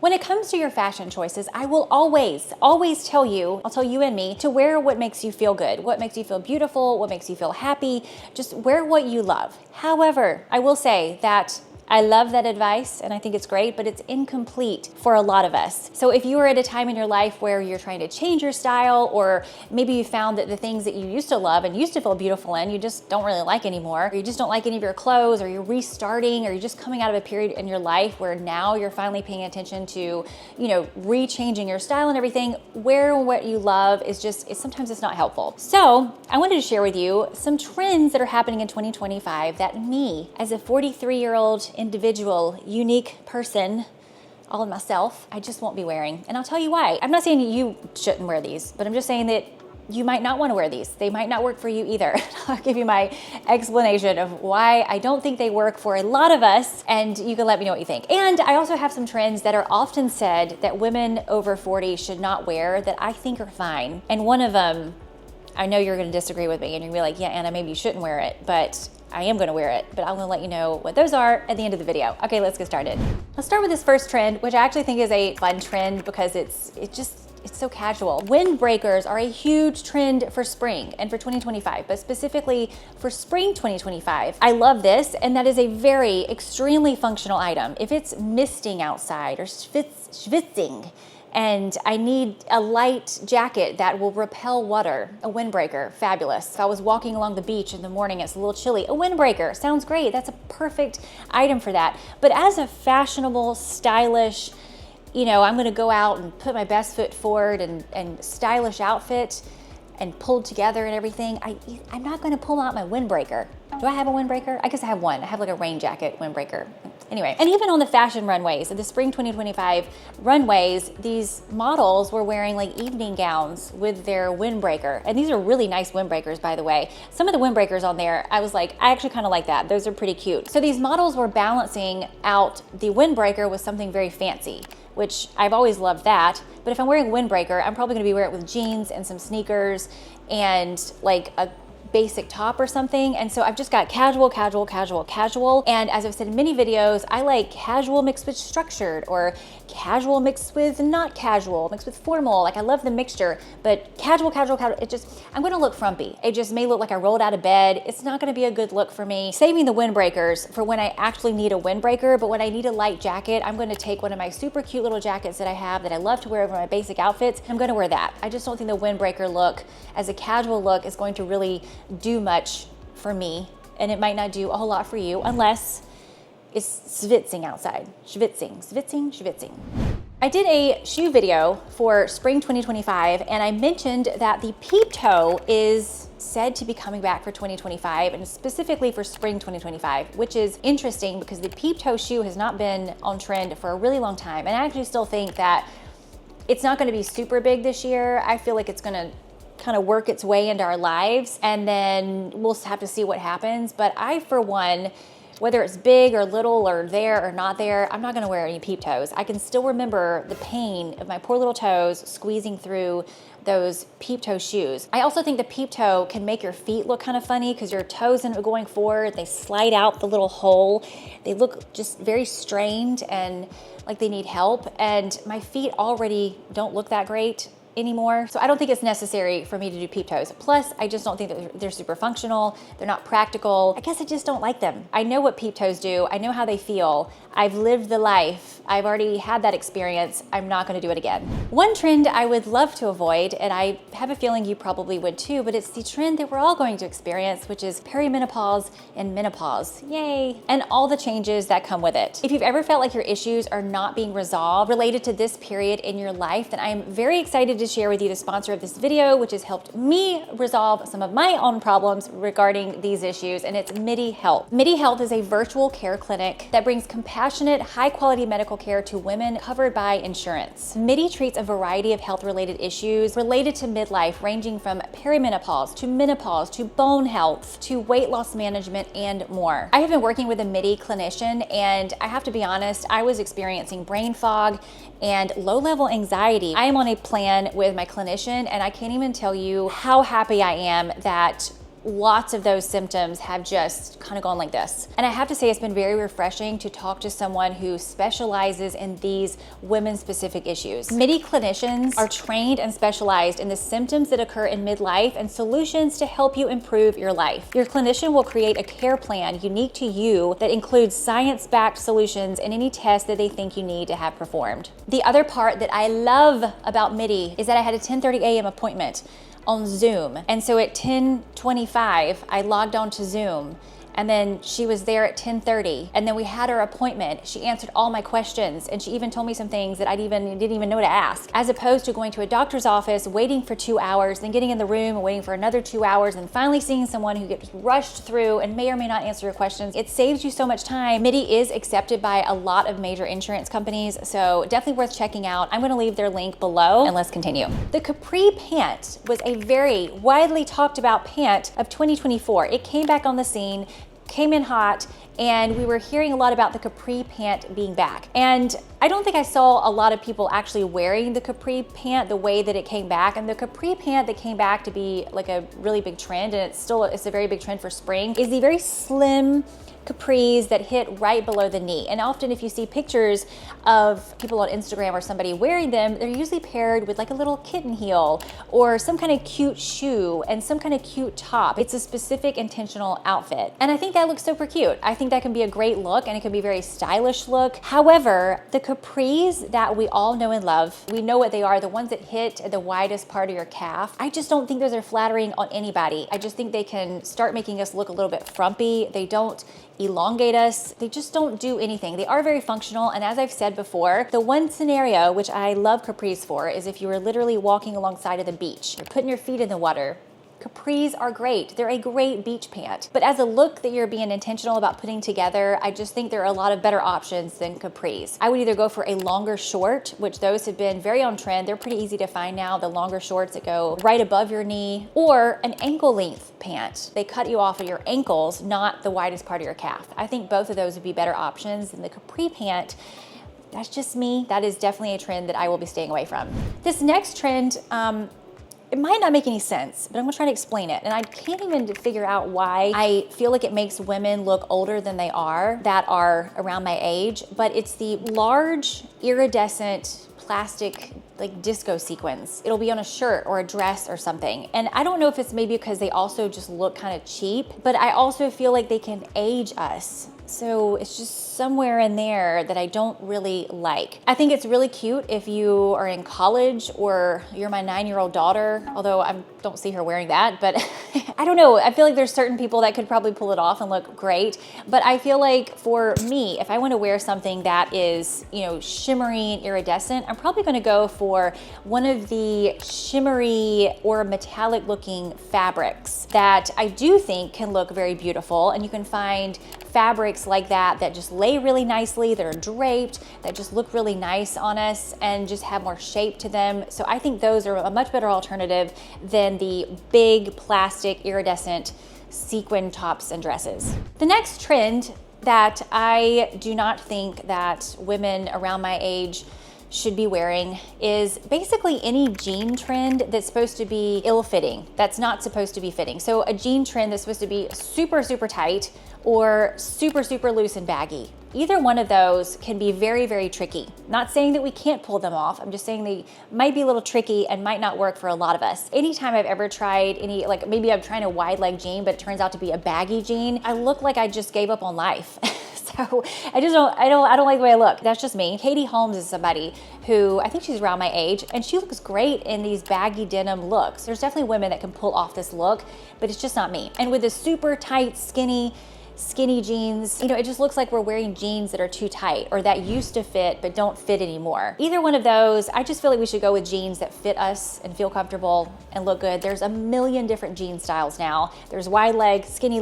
When it comes to your fashion choices, I will always tell you, I'll tell you and me, to wear what makes you feel good, what makes you feel beautiful, what makes you feel happy. Just wear what you love. However, I will say that I love that advice and I think it's great, but it's incomplete for a lot of us. So if you are at a time in your life where you're trying to change your style, or maybe you found that the things that you used to love and used to feel beautiful in, you just don't really like anymore, or you just don't like any of your clothes, or you're restarting, or you're just coming out of a period in your life where now you're finally paying attention to, re-changing your style and everything, wear what you love sometimes it's not helpful. So I wanted to share with you some trends that are happening in 2025 that me, as a 43-year-old individual, unique person, all of myself, I just won't be wearing. And I'll tell you why. I'm not saying you shouldn't wear these, but I'm just saying that you might not want to wear these. They might not work for you either. I'll give you my explanation of why I don't think they work for a lot of us, and you can let me know what you think. And I also have some trends that are often said that women over 40 should not wear that I think are fine. And one of them, I know you're going to disagree with me and you're going to be like, yeah, Anna, maybe you shouldn't wear it, but I am going to wear it, but I'm going to let you know what those are at the end of the video. Okay, let's get started. Let's start with this first trend, which I actually think is a fun trend because it's so casual. Windbreakers are a huge trend for spring and for 2025, but specifically for spring 2025. I love this, and that is a very extremely functional item. If it's misting outside or schwitzing, and I need a light jacket that will repel water, a windbreaker, fabulous. If I was walking along the beach in the morning, it's a little chilly, a windbreaker, sounds great. That's a perfect item for that. But as a fashionable, stylish, I'm gonna go out and put my best foot forward and stylish outfit and pulled together and everything, I'm not gonna pull out my windbreaker. Do I have a windbreaker? I guess I have one. I have like a rain jacket windbreaker. Anyway, and even on the fashion runways, the spring 2025 runways, these models were wearing like evening gowns with their windbreaker. And these are really nice windbreakers, by the way. Some of the windbreakers on there, I was like, I actually kind of like that. Those are pretty cute. So these models were balancing out the windbreaker with something very fancy, which I've always loved that. But if I'm wearing a windbreaker, I'm probably gonna be wearing it with jeans and some sneakers and like a basic top or something. And so I've just got casual. And as I've said in many videos, I like casual mixed with structured, or casual mixed with not casual, mixed with formal. Like I love the mixture, but casual, I'm gonna look frumpy. It just may look like I rolled out of bed. It's not gonna be a good look for me. Saving the windbreakers for when I actually need a windbreaker, but when I need a light jacket, I'm gonna take one of my super cute little jackets that I have that I love to wear over my basic outfits. I'm gonna wear that. I just don't think the windbreaker look as a casual look is going to really do much for me, and it might not do a whole lot for you unless it's schwitzing outside. Schwitzing. I did a shoe video for spring 2025, and I mentioned that the peep toe is said to be coming back for 2025, and specifically for spring 2025, which is interesting because the peep toe shoe has not been on trend for a really long time. And I actually still think that it's not going to be super big this year. I feel like it's going to kind of work its way into our lives, and then we'll have to see what happens. But I, for one, whether it's big or little or there or not there, I'm not gonna wear any peep toes. I can still remember the pain of my poor little toes squeezing through those peep toe shoes. I also think the peep toe can make your feet look kind of funny because your toes end up going forward, they slide out the little hole. They look just very strained and like they need help. And my feet already don't look that great anymore. So I don't think it's necessary for me to do peep toes. Plus, I just don't think that they're super functional. They're not practical. I guess I just don't like them. I know what peep toes do. I know how they feel. I've lived the life. I've already had that experience. I'm not gonna do it again. One trend I would love to avoid, and I have a feeling you probably would too, but it's the trend that we're all going to experience, which is perimenopause and menopause. Yay. And all the changes that come with it. If you've ever felt like your issues are not being resolved related to this period in your life, then I am very excited to share with you the sponsor of this video, which has helped me resolve some of my own problems regarding these issues, and it's MIDI Health. MIDI Health is a virtual care clinic that brings compassionate, high-quality medical care to women covered by insurance. MIDI treats a variety of health-related issues related to midlife, ranging from perimenopause to menopause to bone health to weight loss management and more. I have been working with a MIDI clinician, and I have to be honest, I was experiencing brain fog and low-level anxiety. I am on a plan with my clinician, and I can't even tell you how happy I am that lots of those symptoms have just kind of gone like this. And I have to say, it's been very refreshing to talk to someone who specializes in these women-specific issues. MIDI clinicians are trained and specialized in the symptoms that occur in midlife and solutions to help you improve your life. Your clinician will create a care plan unique to you that includes science-backed solutions and any tests that they think you need to have performed. The other part that I love about MIDI is that I had a 10:30 a.m. appointment on Zoom. And so at 10:25, I logged on to Zoom, and then she was there at 10:30, and then we had our appointment. She answered all my questions, and she even told me some things that I didn't even know to ask, as opposed to going to a doctor's office, waiting for 2 hours, then getting in the room and waiting for another 2 hours, and finally seeing someone who gets rushed through and may or may not answer your questions. It saves you so much time. MIDI is accepted by a lot of major insurance companies, so definitely worth checking out. I'm gonna leave their link below, and let's continue. The Capri pant was a very widely talked about pant of 2024. It came back on the scene, came in hot, and we were hearing a lot about the Capri pant being back. And I don't think I saw a lot of people actually wearing the Capri pant the way that it came back. And the Capri pant that came back to be like a really big trend, and it's a very big trend for spring, is the very slim capris that hit right below the knee. And often if you see pictures of people on Instagram or somebody wearing them, they're usually paired with like a little kitten heel or some kind of cute shoe and some kind of cute top. It's a specific intentional outfit. And I think that looks super cute. I think that can be a great look, and it can be a very stylish look. However, the capris that we all know and love, we know what they are, the ones that hit at the widest part of your calf. I just don't think those are flattering on anybody. I just think they can start making us look a little bit frumpy. They don't elongate us. They just don't do anything. They are very functional. And as I've said before, the one scenario which I love capris for is if you were literally walking alongside of the beach. You're putting your feet in the water. Capris are great. They're a great beach pant. But as a look that you're being intentional about putting together, I just think there are a lot of better options than capris. I would either go for a longer short, which those have been very on trend. They're pretty easy to find now, the longer shorts that go right above your knee, or an ankle length pant. They cut you off at your ankles, not the widest part of your calf. I think both of those would be better options than the capri pant. That's just me. That is definitely a trend that I will be staying away from. This next trend, it might not make any sense, but I'm gonna try to explain it. And I can't even figure out why I feel like it makes women look older than they are that are around my age, but it's the large iridescent plastic like disco sequins. It'll be on a shirt or a dress or something. And I don't know if it's maybe because they also just look kind of cheap, but I also feel like they can age us. So it's just somewhere in there that I don't really like. I think it's really cute if you are in college or you're my 9-year-old daughter, although I don't see her wearing that, but I don't know. I feel like there's certain people that could probably pull it off and look great. But I feel like for me, if I want to wear something that is, you know, shimmery and iridescent, I'm probably going to go for one of the shimmery or metallic looking fabrics that I do think can look very beautiful. And you can find fabrics like that that just lay really nicely, that are draped, that just look really nice on us and just have more shape to them. So I think those are a much better alternative than the big plastic iridescent sequin tops and dresses. The next trend that I do not think that women around my age should be wearing is basically any jean trend that's supposed to be ill-fitting, that's not supposed to be fitting. So a jean trend that's supposed to be super, super tight or super, super loose and baggy. Either one of those can be very, very tricky. Not saying that we can't pull them off. I'm just saying they might be a little tricky and might not work for a lot of us. Anytime I've ever tried any, like maybe I'm trying a wide leg jean, but it turns out to be a baggy jean, I look like I just gave up on life. So I don't like the way I look. That's just me. Katie Holmes is somebody who, I think she's around my age, and she looks great in these baggy denim looks. There's definitely women that can pull off this look, but it's just not me. And with the super tight, skinny jeans, you know, it just looks like we're wearing jeans that are too tight or that used to fit but don't fit anymore. Either one of those, I just feel like we should go with jeans that fit us and feel comfortable and look good. There's a million different jean styles now. There's wide leg, skinny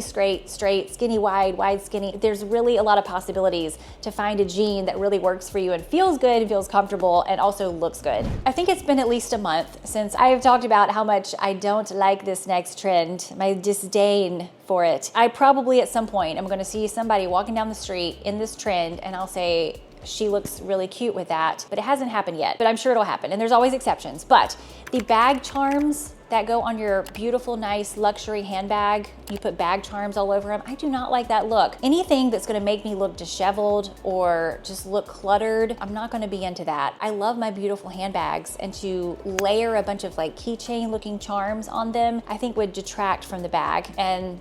straight, skinny wide skinny. There's really a lot of possibilities to find a jean that really works for you and feels good and feels comfortable and also looks good. I think it's been at least a month since I have talked about how much I don't like this next trend, my disdain for it. I probably at some point I'm going to see somebody walking down the street in this trend and I'll say, she looks really cute with that, but it hasn't happened yet, but I'm sure it'll happen. And there's always exceptions, but the bag charms that go on your beautiful, nice luxury handbag. You put bag charms all over them. I do not like that look. Anything that's gonna make me look disheveled or just look cluttered, I'm not gonna be into that. I love my beautiful handbags, and to layer a bunch of like keychain looking charms on them, I think would detract from the bag and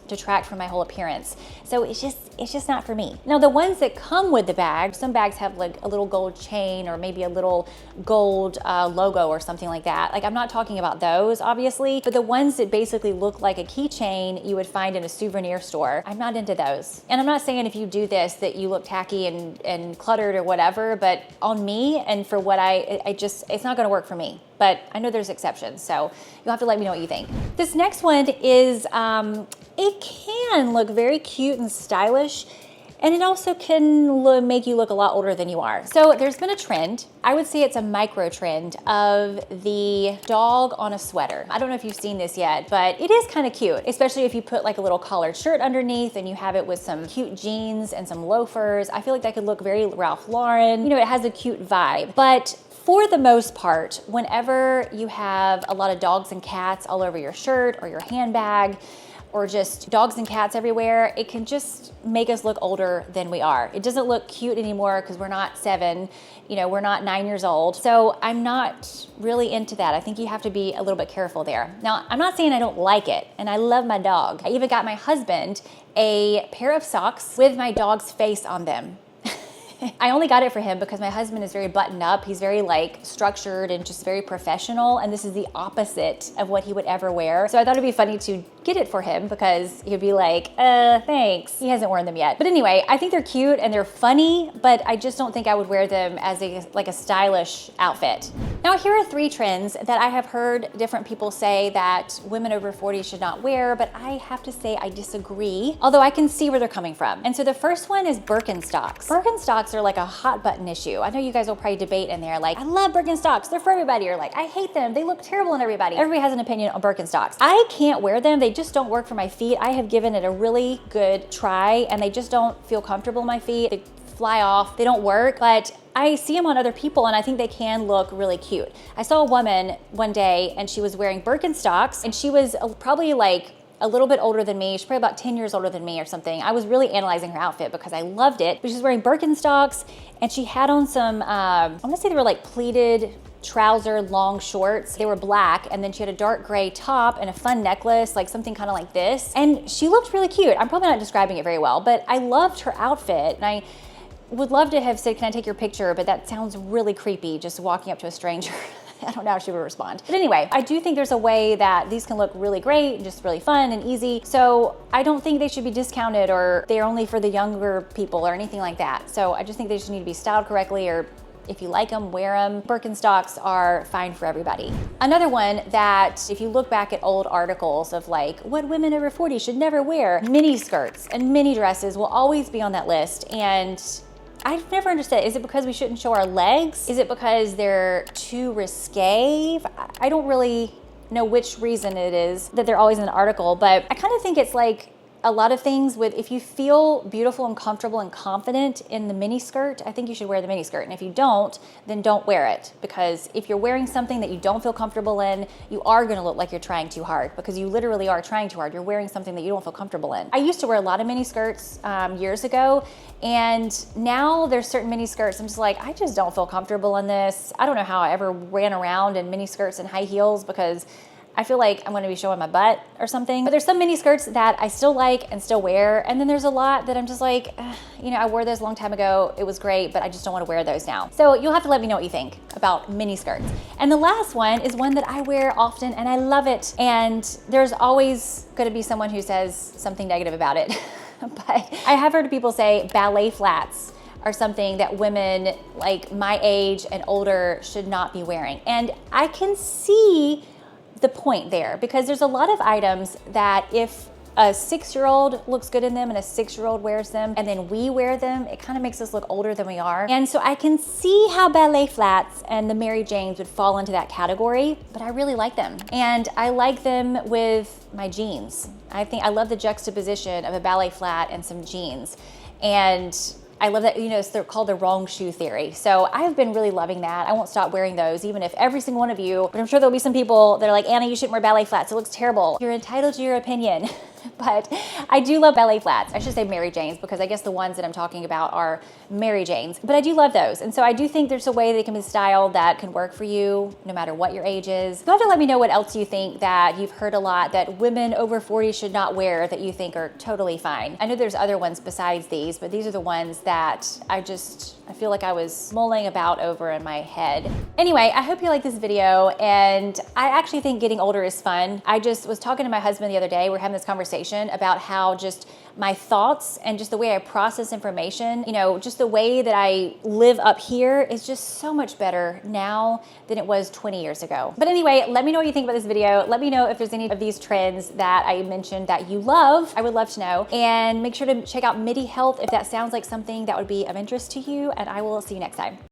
detract from my whole appearance. So it's just not for me. Now the ones that come with the bag, some bags have like a little gold chain or maybe a little gold logo or something like that. Like I'm not talking about those obviously, but the ones that basically look like a keychain you would find in a souvenir store, I'm not into those. And I'm not saying if you do this that you look tacky and cluttered or whatever, but on me and for what it's not gonna work for me. But I know there's exceptions, so you'll have to let me know what you think. This next one is, it can look very cute and stylish, and it also can make you look a lot older than you are. So there's been a trend, I would say it's a micro trend, of the dog on a sweater. I don't know if you've seen this yet, but it is kind of cute, especially if you put like a little collared shirt underneath and you have it with some cute jeans and some loafers. I feel like that could look very Ralph Lauren. You know, it has a cute vibe. But for the most part, whenever you have a lot of dogs and cats all over your shirt or your handbag, or just dogs and cats everywhere, it can just make us look older than we are. It doesn't look cute anymore because we're not 7, you know, we're not 9 years old. So I'm not really into that. I think you have to be a little bit careful there. Now, I'm not saying I don't like it, and I love my dog. I even got my husband a pair of socks with my dog's face on them. I only got it for him because my husband is very buttoned up. He's very like structured and just very professional. And this is the opposite of what he would ever wear. So I thought it'd be funny to get it for him because he'd be like, thanks. He hasn't worn them yet. But anyway, I think they're cute and they're funny, but I just don't think I would wear them as a stylish outfit. Now here are 3 trends that I have heard different people say that women over 40 should not wear, but I have to say I disagree, although I can see where they're coming from. And so the first one is Birkenstocks. Birkenstocks are like a hot button issue. I know you guys will probably debate in there like, I love Birkenstocks, they're for everybody, or like, I hate them, they look terrible on everybody. Everybody has an opinion on Birkenstocks. I can't wear them, they just don't work for my feet. I have given it a really good try and they just don't feel comfortable on my feet. They fly off, they don't work, but I see them on other people and I think they can look really cute. I saw a woman one day and she was wearing Birkenstocks and she was probably like a little bit older than me. She's probably about 10 years older than me or something. I was really analyzing her outfit because I loved it. But she was wearing Birkenstocks and she had on some, I wanna say they were like pleated trouser long shorts. They were black, and then she had a dark gray top and a fun necklace, like something kind of like this. And she looked really cute. I'm probably not describing it very well, but I loved her outfit. And I would love to have said, can I take your picture? But that sounds really creepy, just walking up to a stranger. I don't know how she would respond. But anyway, I do think there's a way that these can look really great and just really fun and easy. So I don't think they should be discounted or they're only for the younger people or anything like that. So I just think they just need to be styled correctly, or if you like them, wear them. Birkenstocks are fine for everybody. Another one that if you look back at old articles of like what women over 40 should never wear, mini skirts and mini dresses will always be on that list. And I've never understood, is it because we shouldn't show our legs? Is it because they're too risque? I don't really know which reason it is that they're always in an article, but I kind of think it's like a lot of things with, if you feel beautiful and comfortable and confident in the mini skirt, I think you should wear the mini skirt. And if you don't, then don't wear it. Because if you're wearing something that you don't feel comfortable in, you are gonna look like you're trying too hard, because you literally are trying too hard. You're wearing something that you don't feel comfortable in. I used to wear a lot of mini skirts years ago, and now there's certain mini skirts, I'm just like, I just don't feel comfortable in this. I don't know how I ever ran around in mini skirts and high heels, because I feel like I'm gonna be showing my butt or something. But there's some mini skirts that I still like and still wear. And then there's a lot that I'm just like, you know, I wore those a long time ago. It was great, but I just don't wanna wear those now. So you'll have to let me know what you think about mini skirts. And the last one is one that I wear often and I love it. And there's always gonna be someone who says something negative about it. But I have heard people say ballet flats are something that women like my age and older should not be wearing. And I can see the point there, because there's a lot of items that if a 6-year-old looks good in them and a 6-year-old wears them and then we wear them, it kind of makes us look older than we are. And so I can see how ballet flats and the Mary Janes would fall into that category, but I really like them. And I like them with my jeans. I love the juxtaposition of a ballet flat and some jeans. And I love that, they're called the wrong shoe theory. So I have been really loving that. I won't stop wearing those, even if every single one of you, but I'm sure there'll be some people that are like, Anna, you shouldn't wear ballet flats. It looks terrible. You're entitled to your opinion. But I do love ballet flats. I should say Mary Janes, because I guess the ones that I'm talking about are Mary Janes. But I do love those. And so I do think there's a way they can be styled that can work for you, no matter what your age is. You'll have to let me know what else you think that you've heard a lot that women over 40 should not wear that you think are totally fine. I know there's other ones besides these, but these are the ones that I feel like I was mulling about over in my head. Anyway, I hope you like this video, and I actually think getting older is fun. I just was talking to my husband the other day. We're having this conversation about how just my thoughts and just the way I process information, just the way that I live up here is just so much better now than it was 20 years ago. But anyway, let me know what you think about this video. Let me know if there's any of these trends that I mentioned that you love. I would love to know. And make sure to check out MIDI Health if that sounds like something that would be of interest to you. And I will see you next time.